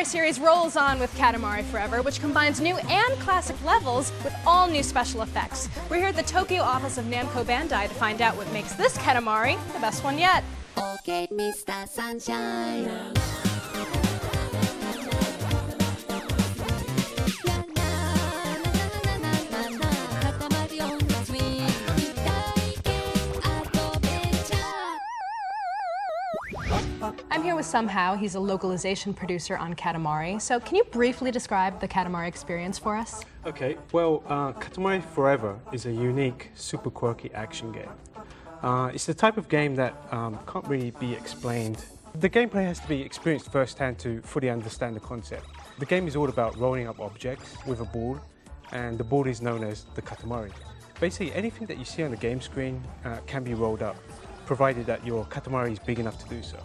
Katamari series rolls on with Katamari Forever, which combines new and classic levels with all new special effects. We're here at the Tokyo office of Namco Bandai to find out what makes this Katamari the best one yet. Okay, Mr. Sunshine. I'm here with Somehow. He's a localization producer on Katamari. So can you briefly describe the Katamari experience for us? Okay, well, Katamari Forever is a unique, super quirky action game. It's the type of game that can't really be explained. The gameplay has to be experienced firsthand to fully understand the concept. The game is all about rolling up objects with a board, and the board is known as the Katamari. Basically, anything that you see on the game screen can be rolled up, provided that your Katamari is big enough to do so.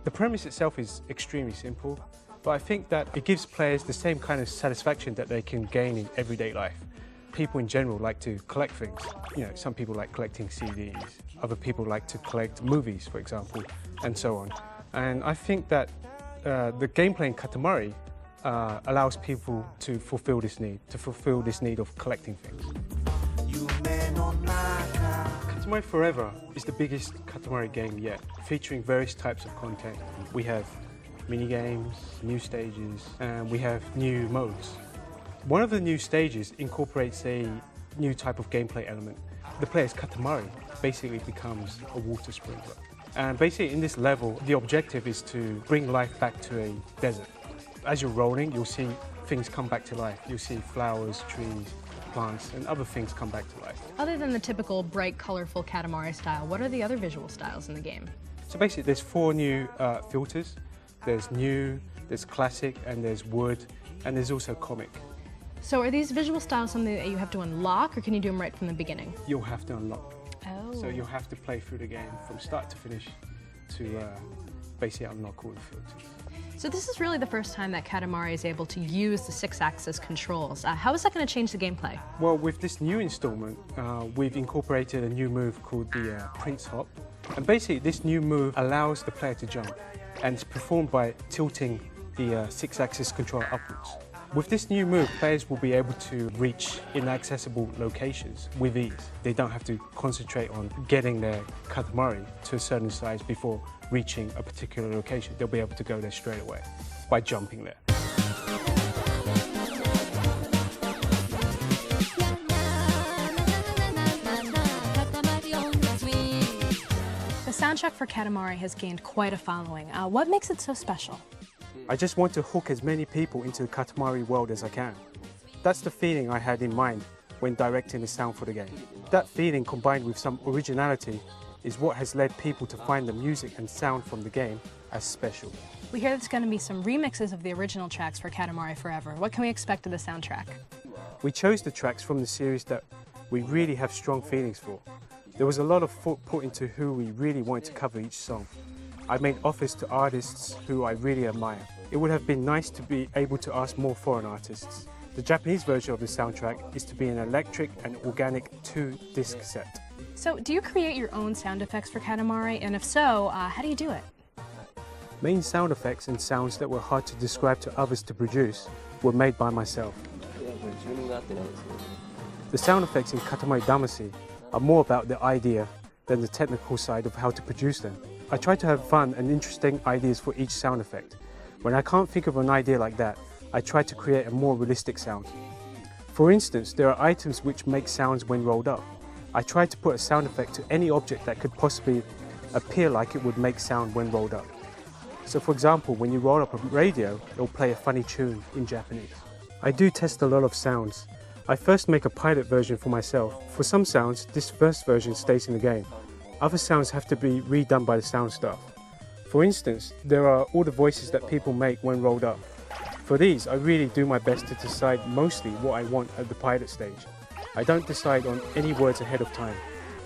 The premise itself is extremely simple, but I think that it gives players the same kind of satisfaction that they can gain in everyday life. People in general like to collect things. You know, some people like collecting CDs, other people like to collect movies, for example, and so on. And I think that the gameplay in Katamari allows people to fulfill this need of collecting things. Katamari Forever is the biggest Katamari game yet, featuring various types of content. We have mini-games, new stages, and we have new modes. One of the new stages incorporates a new type of gameplay element. The player's Katamari basically becomes a water sprinkler. And basically in this level, the objective is to bring life back to a desert. As you're rolling, you'll see things come back to life. You'll see flowers, trees, plants, and other things come back to life. Other than the typical bright, colorful Katamari style, what are the other visual styles in the game? So basically there's 4 new filters. There's new, there's classic, and there's wood, and there's also comic. So are these visual styles something that you have to unlock, or can you do them right from the beginning? You'll have to unlock. Oh. So you'll have to play through the game from start to finish to basically unlock all the filters. So this is really the first time that Katamari is able to use the 6-axis controls. How is that going to change the gameplay? Well, with this new installment, we've incorporated a new move called the Prince Hop. And basically, this new move allows the player to jump, and it's performed by tilting the 6-axis controller upwards. With this new move, players will be able to reach inaccessible locations with ease. They don't have to concentrate on getting their Katamari to a certain size before reaching a particular location. They'll be able to go there straight away by jumping there. The soundtrack for Katamari has gained quite a following. What makes it so special? I just want to hook as many people into the Katamari world as I can. That's the feeling I had in mind when directing the sound for the game. That feeling combined with some originality is what has led people to find the music and sound from the game as special. We hear there's going to be some remixes of the original tracks for Katamari Forever. What can we expect of the soundtrack? We chose the tracks from the series that we really have strong feelings for. There was a lot of thought put into who we really wanted to cover each song. I made offers to artists who I really admire. It would have been nice to be able to ask more foreign artists. The Japanese version of the soundtrack is to be an electric and organic 2-disc set. So, do you create your own sound effects for Katamari? And if so, how do you do it? Main sound effects and sounds that were hard to describe to others to produce were made by myself. The sound effects in Katamari Damacy are more about the idea than the technical side of how to produce them. I try to have fun and interesting ideas for each sound effect. When I can't think of an idea like that, I try to create a more realistic sound. For instance, there are items which make sounds when rolled up. I try to put a sound effect to any object that could possibly appear like it would make sound when rolled up. So for example, when you roll up a radio, it'll play a funny tune in Japanese. I do test a lot of sounds. I first make a pilot version for myself. For some sounds, this first version stays in the game. Other sounds have to be redone by the sound staff. For instance, there are all the voices that people make when rolled up. For these, I really do my best to decide mostly what I want at the pilot stage. I don't decide on any words ahead of time.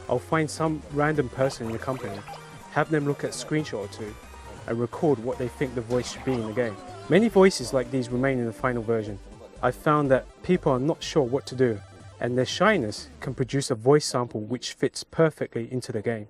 I'll find some random person in the company, have them look at a screenshot or two, and record what they think the voice should be in the game. Many voices like these remain in the final version. I've found that people are not sure what to do, and their shyness can produce a voice sample which fits perfectly into the game.